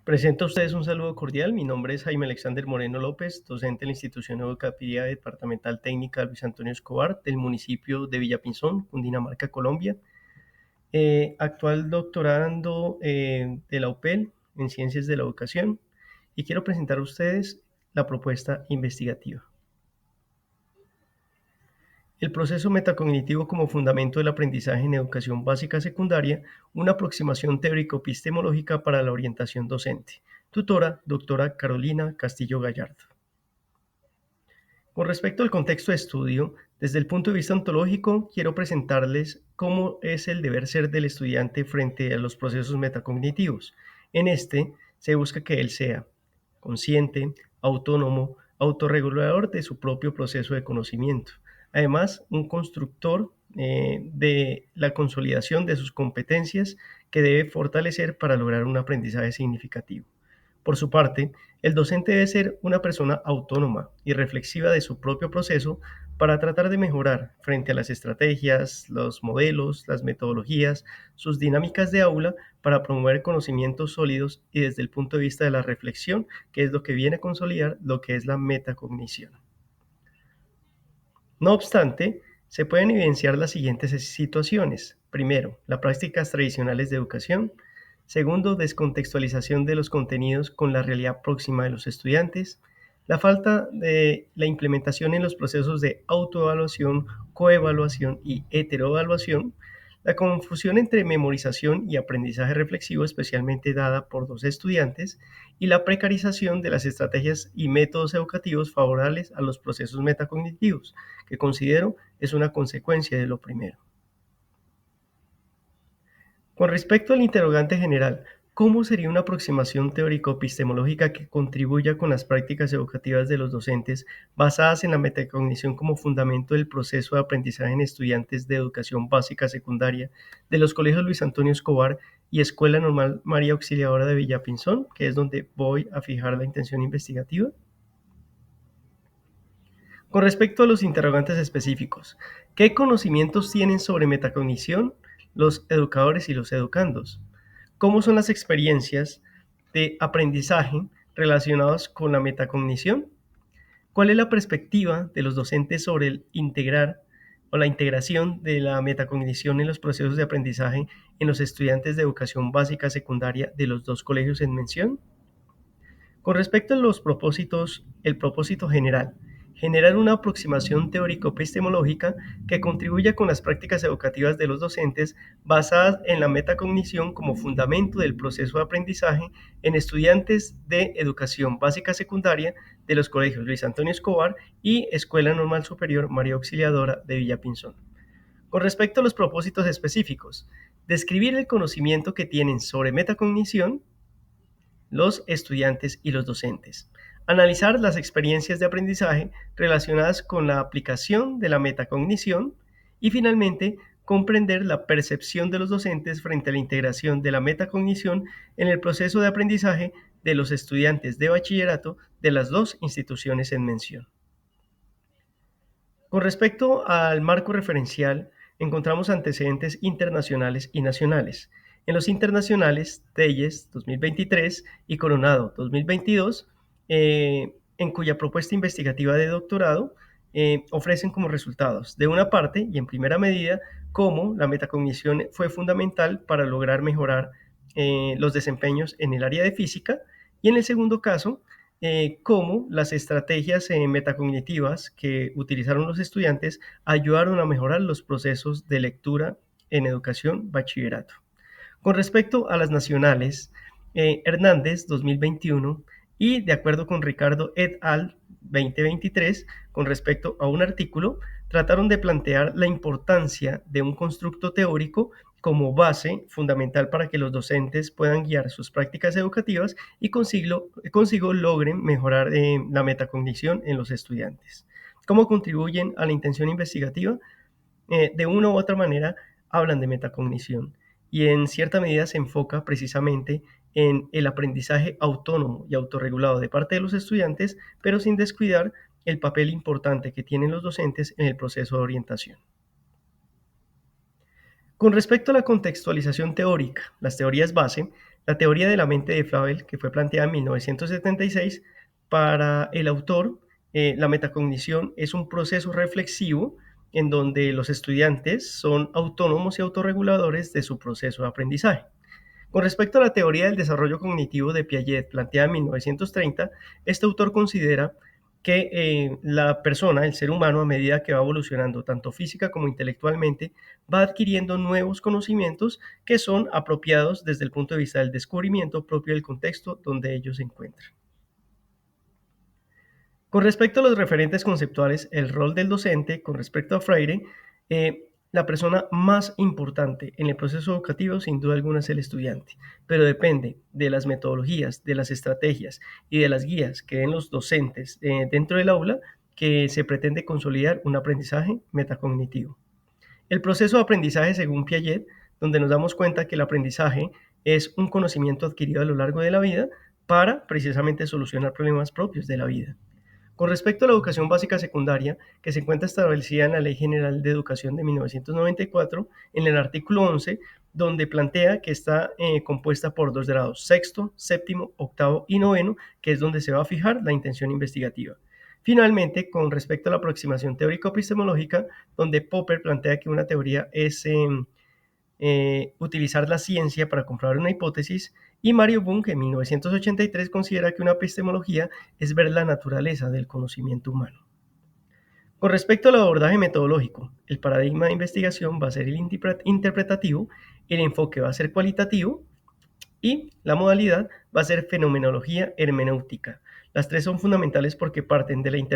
Presento a ustedes un saludo cordial. Mi nombre es Jaime Alexander Moreno López, docente de la Institución Educativa Departamental Técnica Luis Antonio Escobar del municipio de Villapinzón, Cundinamarca, Colombia. Actual doctorando de la UPEL en Ciencias de la Educación y quiero presentar a ustedes la propuesta investigativa. El proceso metacognitivo como fundamento del aprendizaje en educación básica secundaria, una aproximación teórico-epistemológica para la orientación docente. Tutora, doctora Carolina Castillo Gallardo. Con respecto al contexto de estudio, desde el punto de vista ontológico, quiero presentarles cómo es el deber ser del estudiante frente a los procesos metacognitivos. En este, se busca que él sea consciente, autónomo, autorregulador de su propio proceso de conocimiento. Además, un constructor de la consolidación de sus competencias que debe fortalecer para lograr un aprendizaje significativo. Por su parte, el docente debe ser una persona autónoma y reflexiva de su propio proceso para tratar de mejorar frente a las estrategias, los modelos, las metodologías, sus dinámicas de aula para promover conocimientos sólidos y desde el punto de vista de la reflexión, que es lo que viene a consolidar lo que es la metacognición. No obstante, se pueden evidenciar las siguientes situaciones. Primero, las prácticas tradicionales de educación. Segundo, descontextualización de los contenidos con la realidad próxima de los estudiantes. La falta de la implementación en los procesos de autoevaluación, coevaluación y heteroevaluación. La confusión entre memorización y aprendizaje reflexivo, especialmente dada por dos estudiantes, y la precarización de las estrategias y métodos educativos favorables a los procesos metacognitivos, que considero es una consecuencia de lo primero. Con respecto al interrogante general, ¿cómo sería una aproximación teórico-epistemológica que contribuya con las prácticas educativas de los docentes basadas en la metacognición como fundamento del proceso de aprendizaje en estudiantes de educación básica secundaria de los colegios Luis Antonio Escobar y Escuela Normal María Auxiliadora de Villapinzón, que es donde voy a fijar la intención investigativa? Con respecto a los interrogantes específicos, ¿qué conocimientos tienen sobre metacognición los educadores y los educandos? ¿Cómo son las experiencias de aprendizaje relacionadas con la metacognición? ¿Cuál es la perspectiva de los docentes sobre el integrar o la integración de la metacognición en los procesos de aprendizaje en los estudiantes de educación básica secundaria de los dos colegios en mención? Con respecto a los propósitos, el propósito general, generar una aproximación teórico-epistemológica que contribuya con las prácticas educativas de los docentes basadas en la metacognición como fundamento del proceso de aprendizaje en estudiantes de educación básica secundaria de los colegios Luis Antonio Escobar y Escuela Normal Superior María Auxiliadora de Villapinzón. Con respecto a los propósitos específicos, describir el conocimiento que tienen sobre metacognición los estudiantes y los docentes. Analizar las experiencias de aprendizaje relacionadas con la aplicación de la metacognición y finalmente comprender la percepción de los docentes frente a la integración de la metacognición en el proceso de aprendizaje de los estudiantes de bachillerato de las dos instituciones en mención. Con respecto al marco referencial, encontramos antecedentes internacionales y nacionales. En los internacionales, Telles 2023 y Coronado 2022, en cuya propuesta investigativa de doctorado ofrecen como resultados, de una parte y en primera medida, cómo la metacognición fue fundamental para lograr mejorar los desempeños en el área de física, y en el segundo caso, cómo las estrategias metacognitivas que utilizaron los estudiantes ayudaron a mejorar los procesos de lectura en educación bachillerato. Con respecto a las nacionales, Hernández 2021 y de acuerdo con Ricardo et al. 2023, con respecto a un artículo, trataron de plantear la importancia de un constructo teórico como base fundamental para que los docentes puedan guiar sus prácticas educativas y consigo logren mejorar la metacognición en los estudiantes. ¿Cómo contribuyen a la intención investigativa? De una u otra manera hablan de metacognición y en cierta medida se enfoca precisamente en el aprendizaje autónomo y autorregulado de parte de los estudiantes, pero sin descuidar el papel importante que tienen los docentes en el proceso de orientación. Con respecto a la contextualización teórica, las teorías base, La teoría de la mente de Flavel, que fue planteada en 1976, para el autor, la metacognición es un proceso reflexivo en donde los estudiantes son autónomos y autorreguladores de su proceso de aprendizaje. Con respecto a la teoría del desarrollo cognitivo de Piaget, planteada en 1930, este autor considera que la persona, el ser humano, a medida que va evolucionando tanto física como intelectualmente, va adquiriendo nuevos conocimientos que son apropiados desde el punto de vista del descubrimiento propio del contexto donde ellos se encuentran. Con respecto a los referentes conceptuales, el rol del docente, con respecto a Freire, la persona más importante en el proceso educativo sin duda alguna es el estudiante, pero depende de las metodologías, de las estrategias y de las guías que den los docentes dentro del aula que se pretende consolidar un aprendizaje metacognitivo. El proceso de aprendizaje según Piaget, donde nos damos cuenta que el aprendizaje es un conocimiento adquirido a lo largo de la vida para precisamente solucionar problemas propios de la vida. Con respecto a la educación básica secundaria, que se encuentra establecida en la Ley General de Educación de 1994, en el artículo 11, donde plantea que está compuesta por 2 grados, sexto, séptimo, octavo y noveno, que es donde se va a fijar la intención investigativa. Finalmente, con respecto a la aproximación teórico-epistemológica, donde Popper plantea que una teoría es utilizar la ciencia para comprobar una hipótesis, y Mario Bunge en 1983 considera que una epistemología es ver la naturaleza del conocimiento humano. Con respecto al abordaje metodológico, el paradigma de investigación va a ser el interpretativo, el enfoque va a ser cualitativo y la modalidad va a ser fenomenología hermenéutica. Las tres son fundamentales porque parten de la interpretación